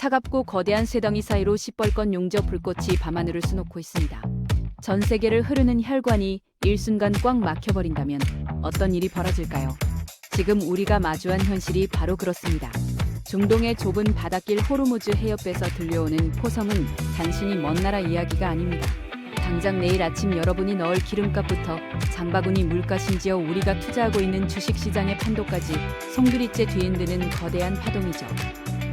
차갑고 거대한 쇠덩이 사이로 시뻘건 용접 불꽃이 밤하늘을 수놓고 있습니다. 전 세계를 흐르는 혈관이 일순간 꽉 막혀버린다면 어떤 일이 벌어질까요? 지금 우리가 마주한 현실이 바로 그렇습니다. 중동의 좁은 바닷길 호르무즈 해협에서 들려오는 포성은 단순히 먼 나라 이야기가 아닙니다. 당장 내일 아침 여러분이 넣을 기름값부터 장바구니 물가 심지어 우리가 투자하고 있는 주식시장의 판도까지 송두리째 뒤흔드는 거대한 파동이죠.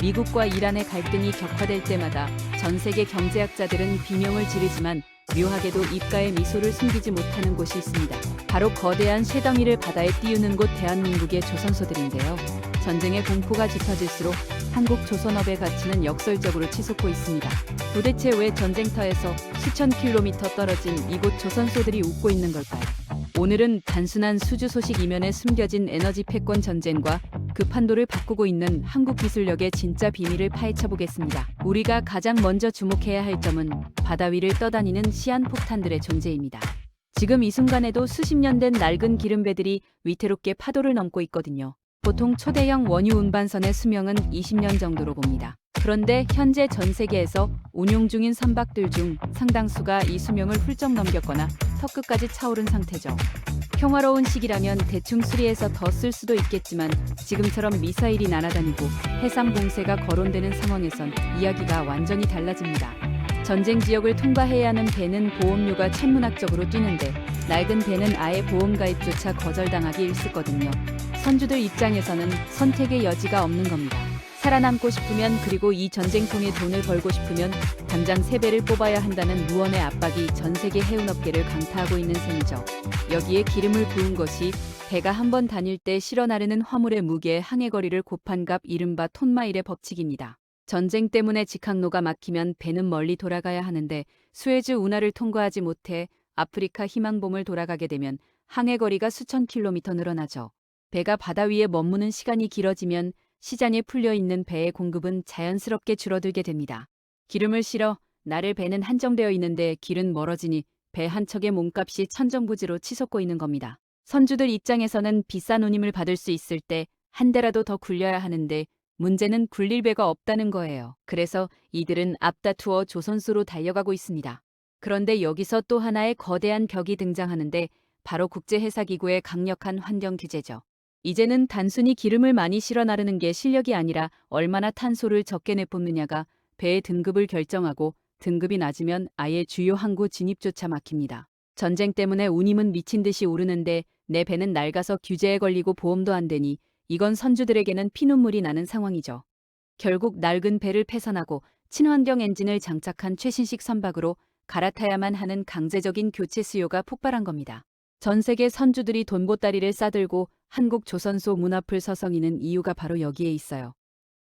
미국과 이란의 갈등이 격화될 때마다 전 세계 경제학자들은 비명을 지르지만 묘하게도 입가에 미소를 숨기지 못하는 곳이 있습니다. 바로 거대한 쇠덩이를 바다에 띄우는 곳 대한민국의 조선소들인데요. 전쟁의 공포가 짙어질수록 한국 조선업의 가치는 역설적으로 치솟고 있습니다. 도대체 왜 전쟁터에서 수천 킬로미터 떨어진 이곳 조선소들이 웃고 있는 걸까요? 오늘은 단순한 수주 소식 이면에 숨겨진 에너지 패권 전쟁과 그 판도를 바꾸고 있는 한국 기술력의 진짜 비밀을 파헤쳐 보겠습니다. 우리가 가장 먼저 주목해야 할 점은 바다 위를 떠다니는 시한폭탄들의 존재입니다. 지금 이 순간에도 수십 년 된 낡은 기름배들이 위태롭게 파도를 넘고 있거든요. 보통 초대형 원유 운반선의 수명은 20년 정도로 봅니다. 그런데 현재 전 세계에서 운용 중인 선박들 중 상당수가 이 수명을 훌쩍 넘겼거나 턱끝까지 차오른 상태죠. 평화로운 시기라면 대충 수리해서 더 쓸 수도 있겠지만 지금처럼 미사일이 날아다니고 해상 봉쇄가 거론되는 상황에선 이야기가 완전히 달라집니다. 전쟁 지역을 통과해야 하는 배는 보험료가 천문학적으로 뛰는데 낡은 배는 아예 보험 가입조차 거절당하기 일쑤거든요. 선주들 입장에서는 선택의 여지가 없는 겁니다. 살아남고 싶으면 그리고 이 전쟁통에 돈을 벌고 싶으면 당장 3배를 뽑아야 한다는 무언의 압박이 전 세계 해운업계를 강타하고 있는 셈이죠. 여기에 기름을 부은 것이 배가 한 번 다닐 때 실어 나르는 화물의 무게 항해거리를 곱한 값 이른바 톤마일의 법칙입니다. 전쟁 때문에 직항로가 막히면 배는 멀리 돌아가야 하는데 수에즈 운하를 통과하지 못해 아프리카 희망봉을 돌아가게 되면 항해거리가 수천 킬로미터 늘어나죠. 배가 바다 위에 머무는 시간이 길어지면 시장에 풀려있는 배의 공급은 자연스럽게 줄어들게 됩니다. 기름을 실어 나를 배는 한정되어 있는데 길은 멀어지니 배 한 척의 몸값이 천정부지로 치솟고 있는 겁니다. 선주들 입장에서는 비싼 운임을 받을 수 있을 때 한 대라도 더 굴려야 하는데 문제는 굴릴 배가 없다는 거예요. 그래서 이들은 앞다투어 조선소로 달려가고 있습니다. 그런데 여기서 또 하나의 거대한 벽이 등장하는데 바로 국제해사기구의 강력한 환경 규제죠. 이제는 단순히 기름을 많이 실어 나르는 게 실력이 아니라 얼마나 탄소를 적게 내뿜느냐가 배의 등급을 결정하고 등급이 낮으면 아예 주요 항구 진입조차 막힙니다. 전쟁 때문에 운임은 미친 듯이 오르는데 내 배는 낡아서 규제에 걸리고 보험도 안 되니 이건 선주들에게는 피눈물이 나는 상황이죠. 결국 낡은 배를 폐선하고 친환경 엔진을 장착한 최신식 선박으로 갈아타야만 하는 강제적인 교체 수요가 폭발한 겁니다. 전 세계 선주들이 돈보따리를 싸들고 한국 조선소 문 앞을 서성이는 이유가 바로 여기에 있어요.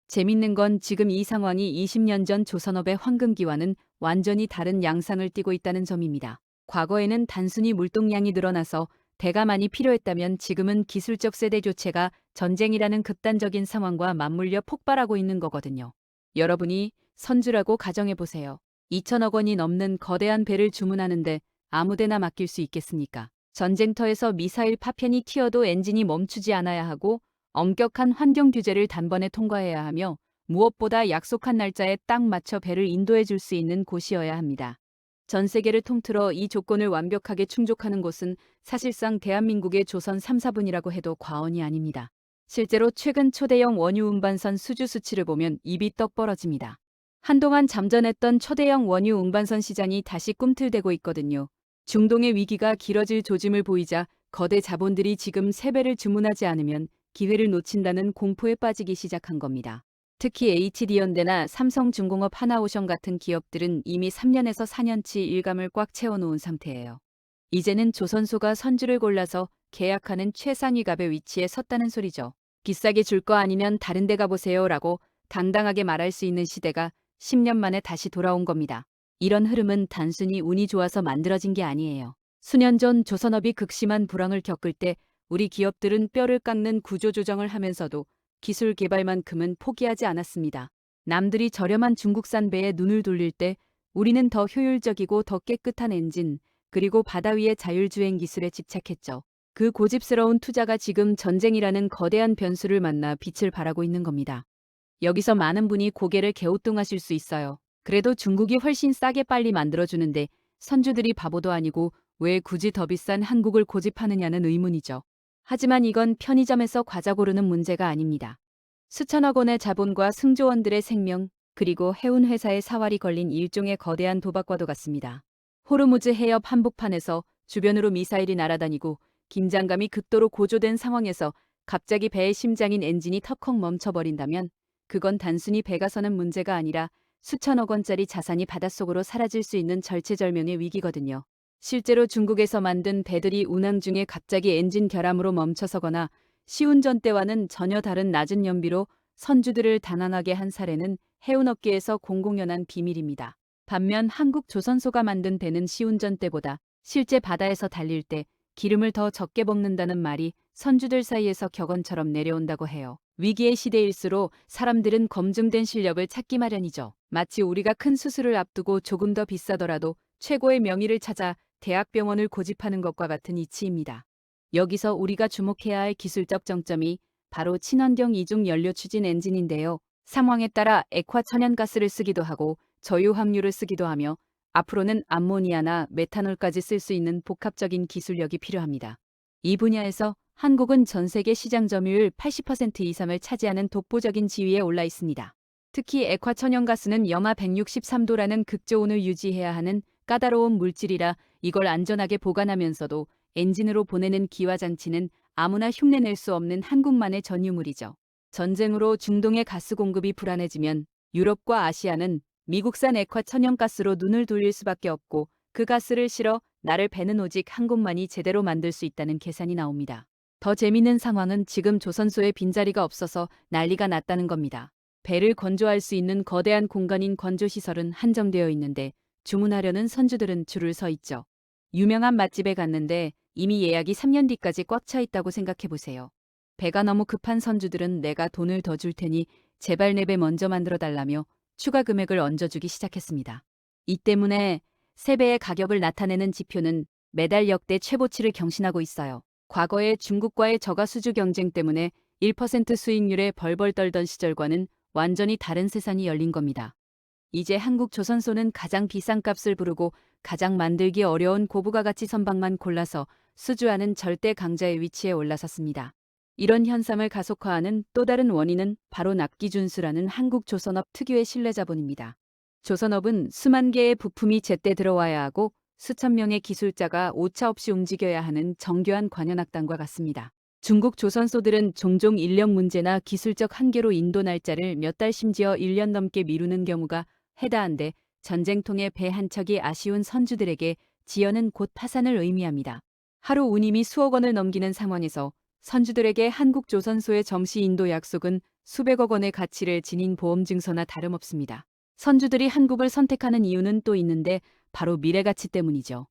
재밌는 건 지금 이 상황이 20년 전 조선업의 황금기와는 완전히 다른 양상을 띠고 있다는 점입니다. 과거에는 단순히 물동량이 늘어나서 배가 많이 필요했다면 지금은 기술적 세대 교체가 전쟁이라는 극단적인 상황과 맞물려 폭발하고 있는 거거든요. 여러분이 선주라고 가정해보세요. 2천억 원이 넘는 거대한 배를 주문하는데 아무데나 맡길 수 있겠습니까? 전쟁터에서 미사일 파편이 튀어도 엔진이 멈추지 않아야 하고 엄격한 환경 규제를 단번에 통과해야 하며 무엇보다 약속한 날짜에 딱 맞춰 배를 인도해 줄 수 있는 곳이어야 합니다. 전 세계를 통틀어 이 조건을 완벽하게 충족하는 곳은 사실상 대한민국의 조선 3, 4분이라고 해도 과언이 아닙니다. 실제로 최근 초대형 원유 운반선 수주 수치를 보면 입이 떡 벌어집니다. 한동안 잠전했던 초대형 원유 운반선 시장이 다시 꿈틀대고 있거든요. 중동의 위기가 길어질 조짐을 보이자 거대 자본들이 지금 3배를 주문하지 않으면 기회를 놓친다는 공포에 빠지기 시작한 겁니다. 특히 HD현대나 삼성중공업 하나오션 같은 기업들은 이미 3년에서 4년치 일감을 꽉 채워놓은 상태예요. 이제는 조선소가 선주를 골라서 계약하는 최상위 값의 위치에 섰다는 소리죠. 비싸게 줄 거 아니면 다른 데 가보세요 라고 당당하게 말할 수 있는 시대가 10년 만에 다시 돌아온 겁니다. 이런 흐름은 단순히 운이 좋아서 만들어진 게 아니에요. 수년 전 조선업이 극심한 불황을 겪을 때 우리 기업들은 뼈를 깎는 구조조정을 하면서도 기술 개발만큼은 포기하지 않았습니다. 남들이 저렴한 중국산 배에 눈을 돌릴 때 우리는 더 효율적이고 더 깨끗한 엔진, 그리고 바다 위의 자율주행 기술에 집착했죠. 그 고집스러운 투자가 지금 전쟁이라는 거대한 변수를 만나 빛을 발하고 있는 겁니다. 여기서 많은 분이 고개를 갸우뚱하실 수 있어요. 그래도 중국이 훨씬 싸게 빨리 만들어주는데 선주들이 바보도 아니고 왜 굳이 더 비싼 한국을 고집하느냐는 의문이죠. 하지만 이건 편의점에서 과자 고르는 문제가 아닙니다. 수천억 원의 자본과 승조원들의 생명, 그리고 해운 회사의 사활이 걸린 일종의 거대한 도박과도 같습니다. 호르무즈 해협 한복판에서 주변으로 미사일이 날아다니고 긴장감이 극도로 고조된 상황에서 갑자기 배의 심장인 엔진이 턱컥 멈춰버린다면 그건 단순히 배가 서는 문제가 아니라 수천억 원짜리 자산이 바닷속으로 사라질 수 있는 절체절명의 위기거든요. 실제로 중국에서 만든 배들이 운항 중에 갑자기 엔진 결함으로 멈춰서거나 시운전 때와는 전혀 다른 낮은 연비로 선주들을 단항하게 한 사례는 해운업계에서 공공연한 비밀입니다. 반면 한국 조선소가 만든 배는 시운전 때보다 실제 바다에서 달릴 때 기름을 더 적게 먹는다는 말이 선주들 사이에서 격언처럼 내려온다고 해요. 위기의 시대일수록 사람들은 검증된 실력을 찾기 마련이죠. 마치 우리가 큰 수술을 앞두고 조금 더 비싸더라도 최고의 명의를 찾아 대학병원을 고집하는 것과 같은 이치입니다. 여기서 우리가 주목해야 할 기술적 정점이 바로 친환경 이중 연료 추진 엔진인데요. 상황에 따라 액화 천연가스를 쓰기도 하고 저유황유를 쓰기도 하며 앞으로는 암모니아나 메탄올까지 쓸 수 있는 복합적인 기술력이 필요합니다. 이 분야에서 한국은 전 세계 시장 점유율 80% 이상을 차지하는 독보적인 지위에 올라 있습니다. 특히 액화 천연가스는 영하 163도라는 극저온을 유지해야 하는 까다로운 물질이라 이걸 안전하게 보관하면서도 엔진으로 보내는 기화장치는 아무나 흉내낼 수 없는 한국만의 전유물이죠. 전쟁으로 중동의 가스 공급이 불안해지면 유럽과 아시아는 미국산 액화 천연가스로 눈을 돌릴 수밖에 없고 그 가스를 실어 나를 배는 오직 한 곳만이 제대로 만들 수 있다는 계산이 나옵니다. 더 재미있는 상황은 지금 조선소에 빈자리가 없어서 난리가 났다는 겁니다. 배를 건조할 수 있는 거대한 공간인 건조시설은 한정되어 있는데 주문하려는 선주들은 줄을 서 있죠. 유명한 맛집에 갔는데 이미 예약이 3년 뒤까지 꽉 차 있다고 생각해 보세요. 배가 너무 급한 선주들은 내가 돈을 더 줄 테니 제발 내 배 먼저 만들어 달라며 추가 금액을 얹어주기 시작했습니다. 이 때문에 세 배의 가격을 나타내는 지표는 매달 역대 최고치를 경신하고 있어요. 과거에 중국과의 저가수주 경쟁 때문에 1% 수익률에 벌벌 떨던 시절과는 완전히 다른 세상이 열린 겁니다. 이제 한국 조선소는 가장 비싼 값을 부르고 가장 만들기 어려운 고부가 가치 선박만 골라서 수주하는 절대 강자의 위치에 올라섰습니다. 이런 현상을 가속화하는 또 다른 원인은 바로 납기준수라는 한국 조선업 특유의 신뢰자본입니다. 조선업은 수만 개의 부품이 제때 들어와야 하고 수천 명의 기술자가 오차 없이 움직여야 하는 정교한 관현악단과 같습니다. 중국 조선소들은 종종 인력 문제나 기술적 한계로 인도 날짜를 몇 달 심지어 1년 넘게 미루는 경우가 해다한데 전쟁통에 배 한 척이 아쉬운 선주들에게 지연은 곧 파산을 의미합니다. 하루 운임이 수억 원을 넘기는 상황에서 선주들에게 한국 조선소의 점시 인도 약속은 수백억 원의 가치를 지닌 보험증서나 다름없습니다. 선주들이 한국을 선택하는 이유는 또 있는데 바로 미래가치 때문이죠.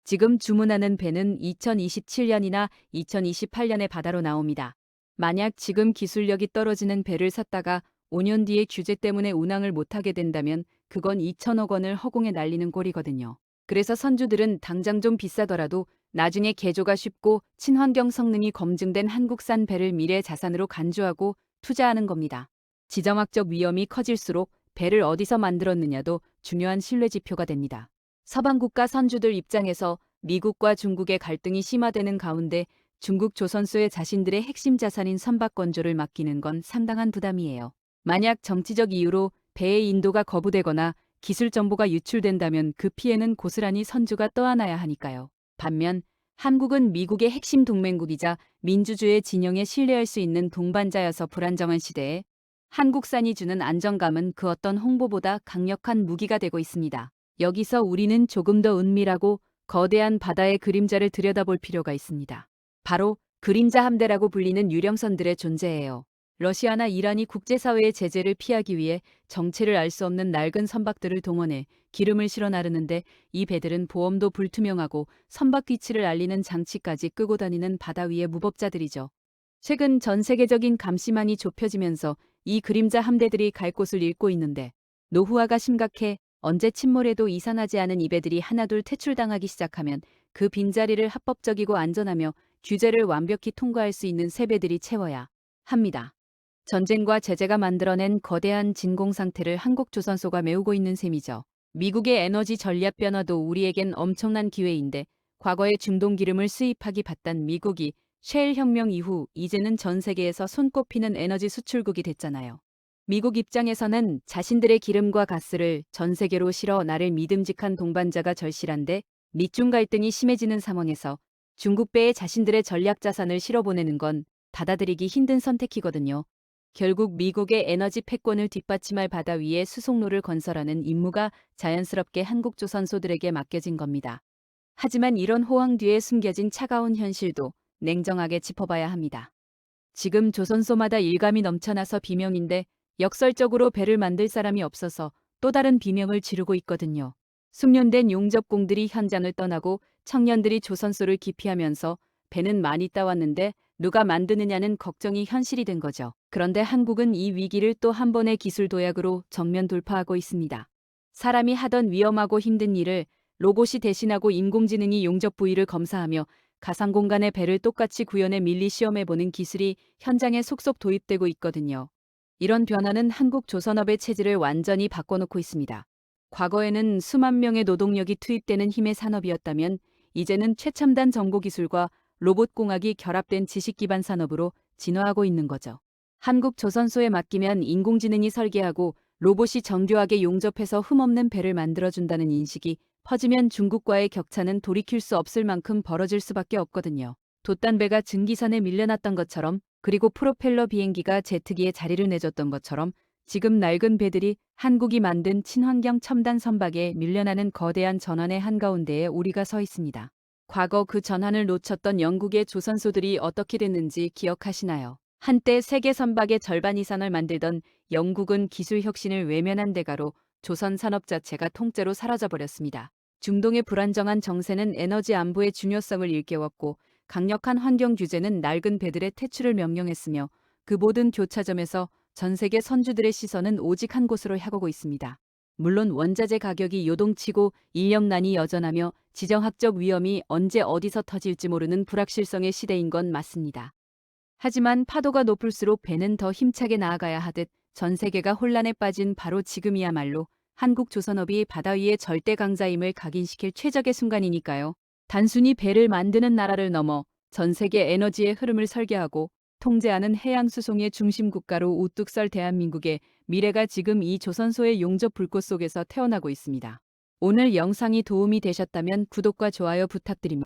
지금 주문하는 배는 2027년이나 2028년에 바다로 나옵니다. 만약 지금 기술력이 떨어지는 배를 샀다가 5년 뒤에 규제 때문에 운항을 못하게 된다면 그건 2천억 원을 허공에 날리는 꼴이거든요. 그래서 선주들은 당장 좀 비싸더라도 나중에 개조가 쉽고 친환경 성능이 검증된 한국산 배를 미래 자산으로 간주하고 투자하는 겁니다. 지정학적 위험이 커질수록 배를 어디서 만들었느냐도 중요한 신뢰 지표가 됩니다. 서방 국가 선주들 입장에서 미국과 중국의 갈등이 심화되는 가운데 중국 조선소에 자신들의 핵심 자산인 선박 건조를 맡기는 건 상당한 부담이에요. 만약 정치적 이유로 배의 인도가 거부되거나 기술 정보가 유출된다면 그 피해는 고스란히 선주가 떠안아야 하니까요. 반면 한국은 미국의 핵심 동맹국이자 민주주의 진영에 신뢰할 수 있는 동반자여서 불안정한 시대에 한국산이 주는 안정감은 그 어떤 홍보보다 강력한 무기가 되고 있습니다. 여기서 우리는 조금 더 은밀하고 거대한 바다의 그림자를 들여다볼 필요가 있습니다. 바로 그림자 함대라고 불리는 유령선들의 존재예요. 러시아나 이란이 국제사회의 제재를 피하기 위해 정체를 알 수 없는 낡은 선박들을 동원해 기름을 실어 나르는데 이 배들은 보험도 불투명하고 선박 위치를 알리는 장치까지 끄고 다니는 바다 위의 무법자들이죠. 최근 전 세계적인 감시망이 좁혀지면서 이 그림자 함대들이 갈 곳을 잃고 있는데 노후화가 심각해 언제 침몰해도 이상하지 않은 이 배들이 하나둘 퇴출당하기 시작하면 그 빈자리를 합법적이고 안전하며 규제를 완벽히 통과할 수 있는 새 배들이 채워야 합니다. 전쟁과 제재가 만들어낸 거대한 진공 상태를 한국 조선소가 메우고 있는 셈이죠. 미국의 에너지 전략 변화도 우리에겐 엄청난 기회인데 과거에 중동 기름을 수입하기 바딴 미국이 셰일 혁명 이후 이제는 전 세계에서 손꼽히는 에너지 수출국이 됐잖아요. 미국 입장에서는 자신들의 기름과 가스를 전 세계로 실어 나를 믿음직한 동반자가 절실한데 미중 갈등이 심해지는 상황에서 중국 배에 자신들의 전략 자산을 실어보내는 건 받아들이기 힘든 선택이거든요. 결국 미국의 에너지 패권을 뒷받침할 바다 위에 수송로를 건설하는 임무가 자연스럽게 한국 조선소들에게 맡겨진 겁니다. 하지만 이런 호황 뒤에 숨겨진 차가운 현실도 냉정하게 짚어봐야 합니다. 지금 조선소마다 일감이 넘쳐나서 비명인데 역설적으로 배를 만들 사람이 없어서 또 다른 비명을 지르고 있거든요. 숙련된 용접공들이 현장을 떠나고 청년들이 조선소를 기피하면서 배는 많이 따왔는데 누가 만드느냐는 걱정이 현실이 된 거죠. 그런데 한국은 이 위기를 또 한 번의 기술 도약으로 정면 돌파하고 있습니다. 사람이 하던 위험하고 힘든 일을 로봇이 대신하고 인공지능이 용접 부위를 검사하며 가상 공간의 배를 똑같이 구현해 밀리 시험해보는 기술이 현장에 속속 도입되고 있거든요. 이런 변화는 한국 조선업의 체질을 완전히 바꿔놓고 있습니다. 과거에는 수만 명의 노동력이 투입되는 힘의 산업이었다면 이제는 최첨단 정보기술과 로봇공학이 결합된 지식 기반 산업으로 진화하고 있는 거죠. 한국 조선소에 맡기면 인공지능이 설계하고 로봇이 정교하게 용접해서 흠없는 배를 만들어준다는 인식이 퍼지면 중국과의 격차는 돌이킬 수 없을 만큼 벌어질 수밖에 없거든요. 돛단배가 증기선에 밀려났던 것처럼 그리고 프로펠러 비행기가 제트기에 자리를 내줬던 것처럼 지금 낡은 배들이 한국이 만든 친환경 첨단 선박에 밀려나는 거대한 전환의 한가운데에 우리가 서 있습니다. 과거 그 전환을 놓쳤던 영국의 조선소들이 어떻게 됐는지 기억하시나요? 한때 세계 선박의 절반 이상을 만들던 영국은 기술 혁신을 외면한 대가로 조선 산업 자체가 통째로 사라져버렸습니다. 중동의 불안정한 정세는 에너지 안보의 중요성을 일깨웠고 강력한 환경 규제는 낡은 배들의 퇴출을 명령했으며 그 모든 교차점에서 전 세계 선주들의 시선은 오직 한 곳으로 향하고 있습니다. 물론 원자재 가격이 요동치고 인력난이 여전하며 지정학적 위험이 언제 어디서 터질지 모르는 불확실성의 시대인 건 맞습니다. 하지만 파도가 높을수록 배는 더 힘차게 나아가야 하듯 전 세계가 혼란에 빠진 바로 지금이야말로 한국 조선업이 바다 위의 절대 강자임을 각인시킬 최적의 순간이니까요. 단순히 배를 만드는 나라를 넘어 전 세계 에너지의 흐름을 설계하고 통제하는 해양 수송의 중심 국가로 우뚝 설 대한민국의 미래가 지금 이 조선소의 용접 불꽃 속에서 태어나고 있습니다. 오늘 영상이 도움이 되셨다면 구독과 좋아요 부탁드립니다.